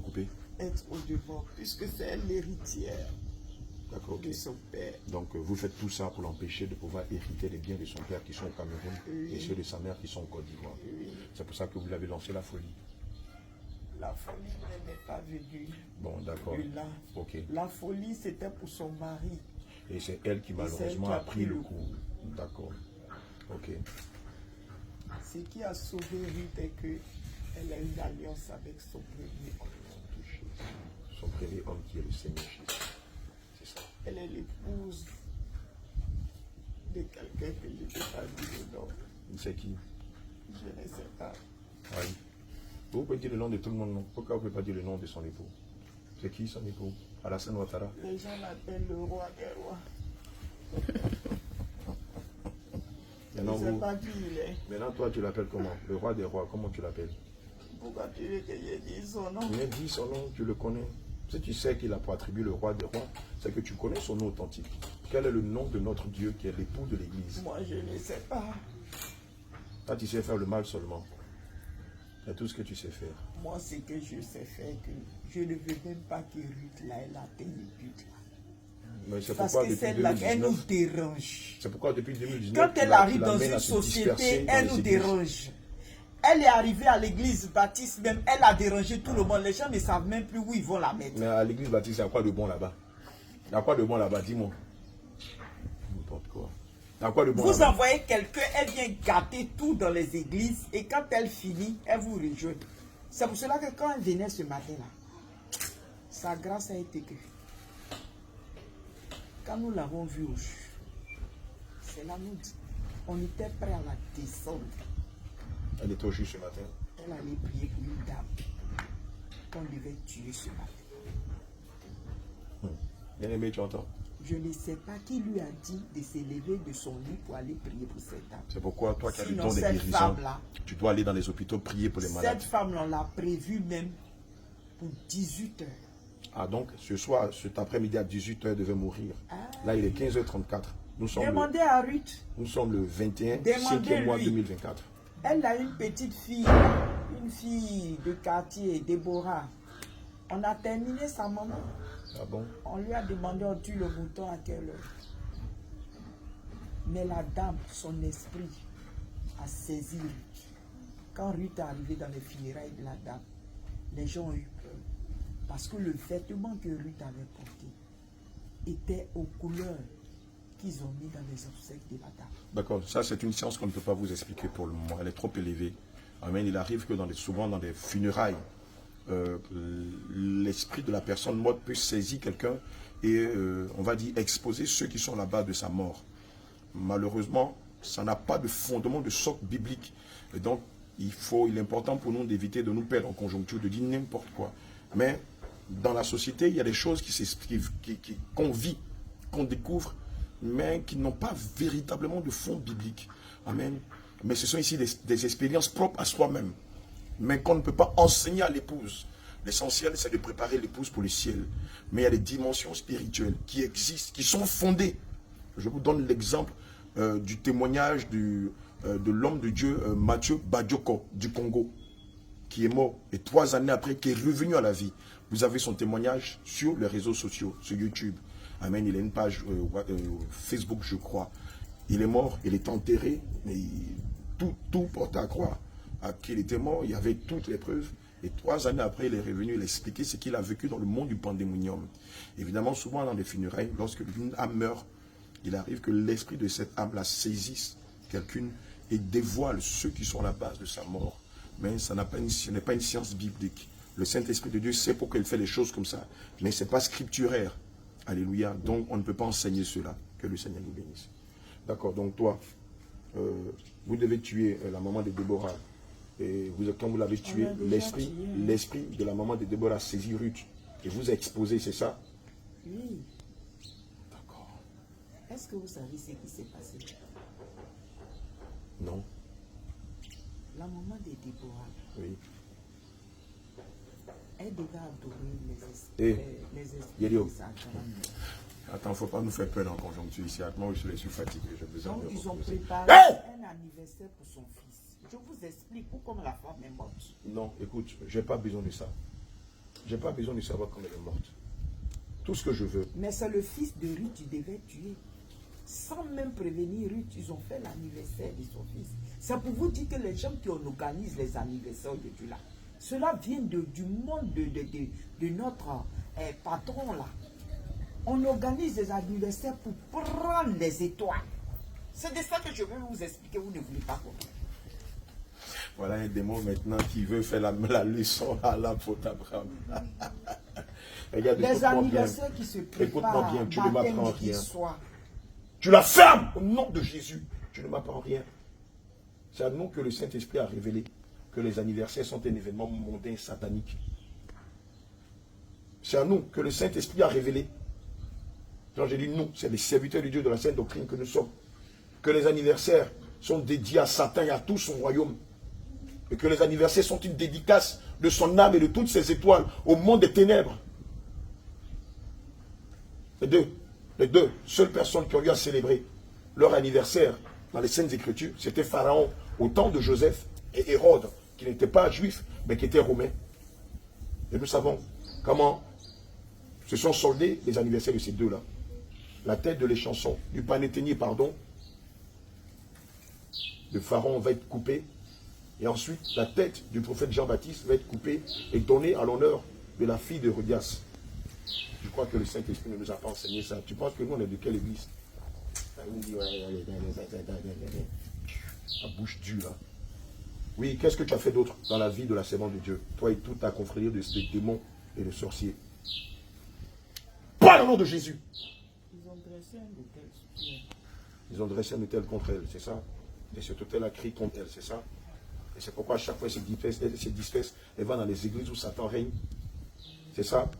couper? Être au-devant, puisque c'est elle l'héritière D'accord, de ok. son père. Donc vous faites tout ça pour l'empêcher de pouvoir hériter les biens de son père qui sont au Cameroun et ceux de sa mère qui sont au Côte d'Ivoire. C'est pour ça que vous l'avez lancé la folie. La folie n'est pas venue Bon, d'accord. de là. Ok. La folie, c'était pour son mari. Et c'est elle qui malheureusement a pris le coup. D'accord. Ok. Ce qui a sauvé Ruth est qu'elle a une alliance avec son premier homme. Son premier homme qui est le Seigneur Jésus. C'est ça. Elle est l'épouse de quelqu'un que je ne peux pas dire le nom. C'est qui? Je ne sais pas. Oui. Vous pouvez dire le nom de tout le monde, non? Pourquoi vous ne pouvez pas dire le nom de son époux? C'est qui son époux? Alassane Ouattara? Les gens l'appellent le roi des rois. Je ne sais pas qui il est. Maintenant, toi, tu l'appelles comment? Le roi des rois, comment tu l'appelles? Pourquoi tu veux que je dise son nom? Mais dis son nom, tu le connais. Si tu sais qu'il a pour attribuer le roi des rois, c'est que tu connais son nom authentique. Quel est le nom de notre Dieu qui est l'époux de l'Église? Moi, je ne sais pas. Toi, tu sais faire le mal seulement. C'est tout ce que tu sais faire. Moi, ce que je sais faire, que je ne veux même pas que Ruth, là, elle atteigne le but, là. Mais c'est Parce pourquoi que depuis celle-là, elle nous 2019, dérange. c'est pourquoi depuis 2019, Quand tu elle la- tu arrive dans l'amènes une à se disperser société, dans elle les nous églises. dérange. Elle est arrivée à l'église baptiste même, elle a dérangé tout le monde. Les gens ne savent même plus où ils vont la mettre. Mais à l'église baptiste, il y a quoi de bon là-bas? Il y a quoi de bon là-bas? Dis-moi. N'importe quoi. Il y a quoi de bon Vous là-bas? envoyez quelqu'un, elle vient gâter tout dans les églises et quand elle finit, elle vous rejoint. C'est pour cela que quand elle venait ce matin-là, sa grâce a été que quand nous l'avons vue au jus, c'est là nous dit, on était prêt à la descendre. Elle était au jus ce matin. Elle allait prier pour une dame qu'on devait tuer ce matin. Bien aimé, tu entends? Je ne sais pas qui lui a dit de s'élever de son lit pour aller prier pour cette dame. C'est pourquoi toi qui as le Sinon, don des cette guérisons, femme-là, tu dois aller dans les hôpitaux prier pour les malades. cette femme-là, on l'a prévue même pour 18 heures. Ah donc, ce soir, cet après-midi à 18 h, elle devait mourir. Ah. Là, il est 15 h 34. Demandez à Ruth. Nous sommes le 21, Demandez 5e mois lui. 2024. Elle a une petite fille, une fille de quartier, Déborah. On a terminé sa maman. Ah bon? On lui a demandé, on tue le mouton à quelle heure? Mais la dame, son esprit a saisi Ruth. Quand Ruth est arrivée dans les funérailles de la dame, les gens ont eu peur. Parce que le vêtement que Ruth avait porté était aux couleurs qu'ils ont mis dans les obsèques de la dame. D'accord, ça c'est une science qu'on ne peut pas vous expliquer pour le moment. Elle est trop élevée. Amen. Il arrive que souvent dans des funérailles, l'esprit de la personne morte peut saisir quelqu'un et on va dire exposer ceux qui sont là-bas de sa mort. Malheureusement, ça n'a pas de fondement de socle biblique. Et donc, il est important pour nous d'éviter de nous perdre en conjoncture, de dire n'importe quoi. Mais dans la société, il y a des choses qu'on vit, qu'on découvre, mais qui n'ont pas véritablement de fond biblique. Amen. Mais ce sont ici des expériences propres à soi-même, mais qu'on ne peut pas enseigner à l'épouse. L'essentiel, c'est de préparer l'épouse pour le ciel. Mais il y a des dimensions spirituelles qui existent, qui sont fondées. Je vous donne l'exemple du témoignage de l'homme de Dieu, Mathieu Badioko, du Congo, qui est mort, et 3 années après, qui est revenu à la vie. Vous avez son témoignage sur les réseaux sociaux, sur YouTube. Amen, il a une page Facebook, je crois. Il est mort, il est enterré, mais tout porte à croire qu'il était mort, il y avait toutes les preuves. Et 3 années après, il est revenu, il a expliqué ce qu'il a vécu dans le monde du pandémonium. Évidemment, souvent dans les funérailles, lorsque une âme meurt, il arrive que l'esprit de cette âme-là saisisse quelqu'un et dévoile ceux qui sont à la base de sa mort. Mais ce n'est pas une science biblique. Le Saint-Esprit de Dieu sait pourquoi il fait les choses comme ça. Mais ce n'est pas scripturaire. Alléluia. Donc, on ne peut pas enseigner cela. Que le Seigneur nous bénisse. D'accord. Donc, toi, vous devez tuer la maman de Déborah. Et quand vous l'avez tué, l'esprit de la maman de Déborah a saisi Ruth. Et vous a exposé, c'est ça? Oui. D'accord. Est-ce que vous savez ce qui s'est passé? Non. La maman de Déborah, Oui. elle devait adorer les esprits Yelio. de sa grand-mère. Attends, il ne faut pas nous faire peur dans la conjoncture ici. Moi, je suis fatigué. J'ai besoin Donc, de ils ont reposer. préparé un anniversaire pour son fils. Je vous explique pourquoi la femme est morte. Non, écoute, je n'ai pas besoin de ça. Je n'ai pas besoin de savoir comment elle est morte. Tout ce que je veux. Mais c'est le fils de Ruth qui devait tuer. Sans même prévenir Ruth, ils ont fait l'anniversaire de son fils. C'est pour vous dire que les gens qui organisent les anniversaires de Dieu là, cela vient du monde de notre patron là. On organise des anniversaires pour prendre les étoiles. C'est de ça que je veux vous expliquer, vous ne voulez pas comprendre. Voilà un démon maintenant qui veut faire la leçon à l'apôtre Abraham. Regarde, Les anniversaires qui se préparent, écoute-moi bien, tu ne m'apprends rien. Soir. Tu la fermes au nom de Jésus. Tu ne m'apprends rien. C'est à nous que le Saint-Esprit a révélé que les anniversaires sont un événement mondain satanique. C'est à nous que le Saint-Esprit a révélé. Quand j'ai dit nous, c'est les serviteurs de Dieu de la Sainte Doctrine que nous sommes. Que les anniversaires sont dédiés à Satan et à tout son royaume. Et que les anniversaires sont une dédicace de son âme et de toutes ses étoiles au monde des ténèbres. Les deux seules personnes qui ont eu à célébrer leur anniversaire dans les Saintes Écritures, c'était Pharaon au temps de Joseph et Hérode, qui n'était pas juif, mais qui était romain. Et nous savons comment se sont soldés les anniversaires de ces deux-là. La tête de l'échanson, du panéténier, pardon, de Pharaon va être coupée. Et ensuite, la tête du prophète Jean-Baptiste va être coupée et donnée à l'honneur de la fille de Rodias. Je crois que le Saint-Esprit ne nous a pas enseigné ça. Tu penses que nous, on est de quelle église? La bouche dure, là. Oui, qu'est-ce que tu as fait d'autre dans la vie de la servante de Dieu? Toi et toute ta confrérie de démons et de sorciers. Pas au nom de Jésus. Ils ont dressé un hôtel sur elle. Ils ont dressé un hôtel contre elle, c'est ça? Et cet hôtel a crié contre elle, c'est ça? Et c'est pourquoi à chaque fois elle se disperse, elle va dans les églises où Satan règne. C'est ça?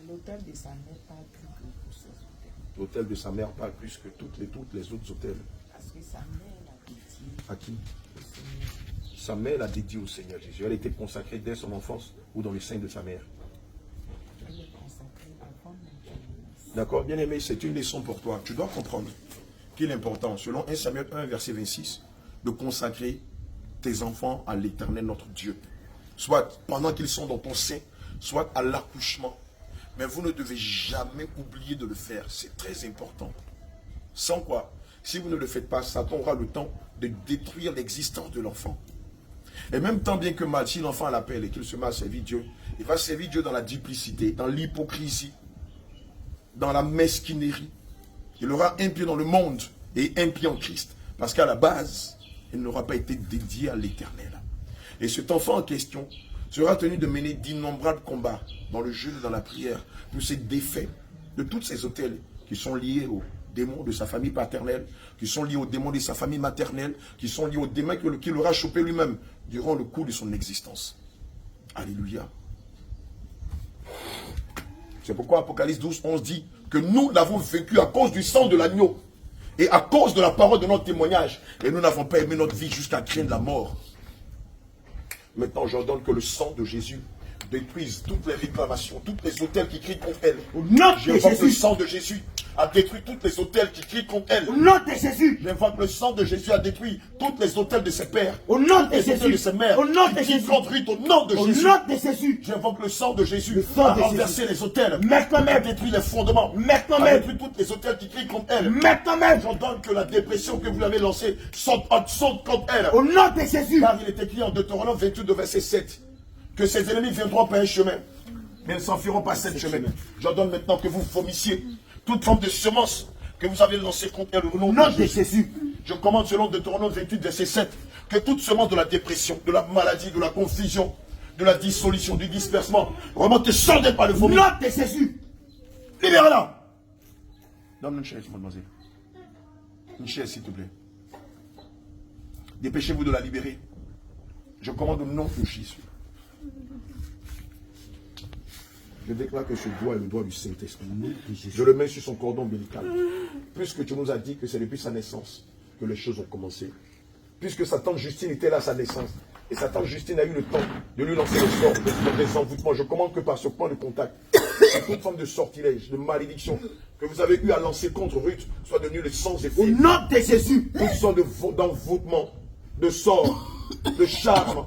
L'hôtel de sa mère parle plus que tous ses hôtels. L'hôtel de sa mère parle plus que toutes les autres hôtels. Parce que sa mère l'a dédié à qui? au Seigneur. Sa mère l'a dédiée au Seigneur Jésus. Elle a été consacrée dès son enfance ou dans le sein de sa mère. Elle est consacrée avant même qu'elle naisse. D'accord, bien aimé, c'est une leçon pour toi. Tu dois comprendre qu'il est important, selon 1 Samuel 1, verset 26, de consacrer tes enfants à l'Éternel, notre Dieu. Soit pendant qu'ils sont dans ton sein, soit à l'accouchement. Mais vous ne devez jamais oublier de le faire. C'est très important. Sans quoi, si vous ne le faites pas, Satan aura le temps de détruire l'existence de l'enfant. Et même tant bien que mal, si l'enfant l'appelle et qu'il se met à servir Dieu, il va servir Dieu dans la duplicité, dans l'hypocrisie, dans la mesquinerie. Il aura un pied dans le monde et un pied en Christ. Parce qu'à la base, il n'aura pas été dédié à l'Éternel. Et cet enfant en question sera tenu de mener d'innombrables combats dans le jeûne et dans la prière pour se défaire de tous ces autels qui sont liés aux démons de sa famille paternelle, qui sont liés aux démons de sa famille maternelle, qui sont liés aux démons qu'il aura chopé lui-même durant le cours de son existence. Alléluia. C'est pourquoi Apocalypse 12, 11 dit que nous l'avons vécu à cause du sang de l'agneau et à cause de la parole de notre témoignage. Et nous n'avons pas aimé notre vie jusqu'à craindre la mort. Maintenant, j'ordonne que le sang de Jésus détruise toutes les réclamations, tous les autels qui crient contre elle. Au nom de J'invoque le Jésus. sang de Jésus a détruit tous les autels qui crient contre elle. Au nom de Jésus. J'invoque le sang de Jésus a détruit tous les autels de ses pères. Au nom de Les autels de Jésus. ses mères. Au nom de qui crient Jésus. contre lui, au nom de Au Jésus. nom de Jésus. J'invoque le sang de Jésus Le sang a de renversé Jésus. les autels. Maintenant A même. détruit les fondements. Maintenant A même. détruit tous les autels qui crient contre elle. Maintenant même. J'ordonne que la dépression que vous avez lancée saute contre elle. Au nom de Jésus. Car il est écrit en Deutéronome 28 de verset 7 que ses ennemis viendront par un chemin, mais ils ne s'enfuiront pas cette chemin. J'ordonne maintenant que vous vomissiez toute forme de semence que vous avez lancée contre elle au nom de Jésus. Je commande selon Deutéronome 28 verset 7 que toute semence de la dépression, de la maladie, de la confusion, de la dissolution, du dispersement remonte sans d'elle par le Au vomi. nom de Jésus. Libère-la. Donne-moi une chaise, mademoiselle. Une chaise, s'il te plaît. Dépêchez-vous de la libérer. Je commande au nom de Jésus. Je déclare que ce doigt est le doigt du Saint-Esprit. Je le mets sur son cordon ombilical. Puisque tu nous as dit que c'est depuis sa naissance que les choses ont commencé. Puisque sa tante Justine était là à sa naissance. Et sa tante Justine a eu le temps de lui lancer le sort des envoûtements. Je commande que par ce point de contact, toute forme de sortilège, de malédiction que vous avez eu à lancer contre Ruth soit devenue le sans effet. Au nom de Jésus. Toute sorte d'envoûtement, de sort, de charme,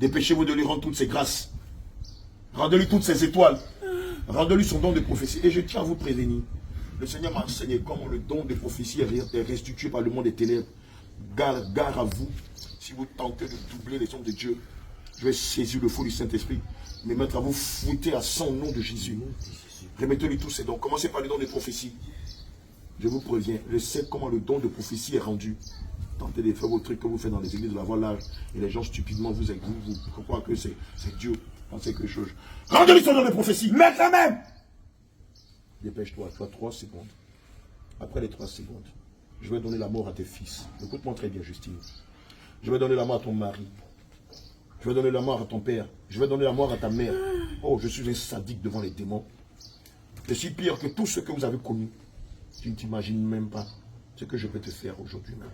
Dépêchez-vous de lui rendre toutes ses grâces. Rendez-lui toutes ses étoiles. Rendez-lui son don de prophétie. Et je tiens à vous prévenir. Le Seigneur m'a enseigné comment le don de prophétie est restitué par le monde des ténèbres. Gare à vous. Si vous tentez de doubler les hommes de Dieu, je vais saisir le feu du Saint-Esprit, me mettre à vous fouetter à son nom de Jésus. Remettez-lui tous ces dons. Commencez par le don de prophétie. Je vous préviens, je sais comment le don de prophétie est rendu. Tentez de faire vos trucs que vous faites dans les églises de la voie large et les gens stupidement vous croient que c'est Dieu. Pensez quelque chose. Rendez-lui son don de prophétie. Maintenant même. Dépêche-toi, tu as 3 secondes. Après les 3 secondes, je vais donner la mort à tes fils. Écoute-moi très bien, Justine. Je vais donner la mort à ton mari. Je vais donner la mort à ton père. Je vais donner la mort à ta mère. Oh, je suis un sadique devant les démons. Je suis pire que tout ce que vous avez connu. Tu ne t'imagines même pas ce que je peux te faire aujourd'hui même.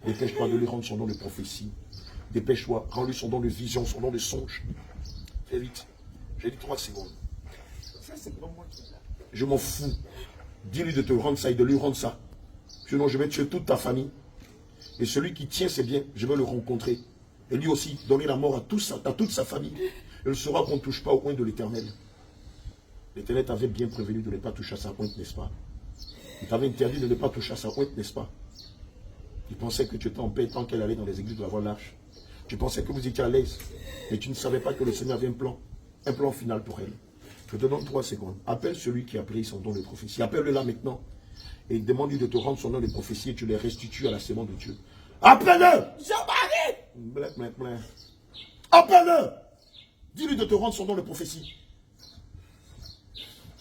Dépêche-toi de lui rendre son don de prophétie. Dépêche-toi, rends-lui son don de vision, son don de songe. Fais vite. J'ai dit 3 secondes. Ça, c'est pas moi qui l'a. Je m'en fous. Dis-lui de te rendre ça et de lui rendre ça. Sinon, je vais tuer toute ta famille. Et celui qui tient ses biens, je vais le rencontrer. Et lui aussi, donner la mort à toute sa famille. Il saura qu'on ne touche pas au coin de l'Éternel. L'Éternel t'avait bien prévenu de ne pas toucher à sa pointe, n'est-ce pas? Il t'avait interdit de ne pas toucher à sa pointe, n'est-ce pas? Tu pensais que tu étais en paix tant qu'elle allait dans les églises de la voie large. Tu pensais que vous étiez à l'aise. Mais tu ne savais pas que le Seigneur avait un plan final pour elle. Je te donne 3 secondes. Appelle celui qui a pris son don de prophétie. Appelle-le là maintenant. Et demande-lui de te rendre son don de prophétie et tu les restitues à la sémence de Dieu. Appelle-le! Jean-Marie! Appelle-le! Dis-lui de te rendre son don de prophétie.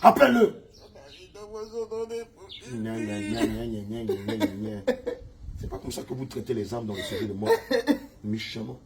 Appelle-le! C'est pas comme ça que vous traitez les âmes dans le sujet de mort. Méchamment.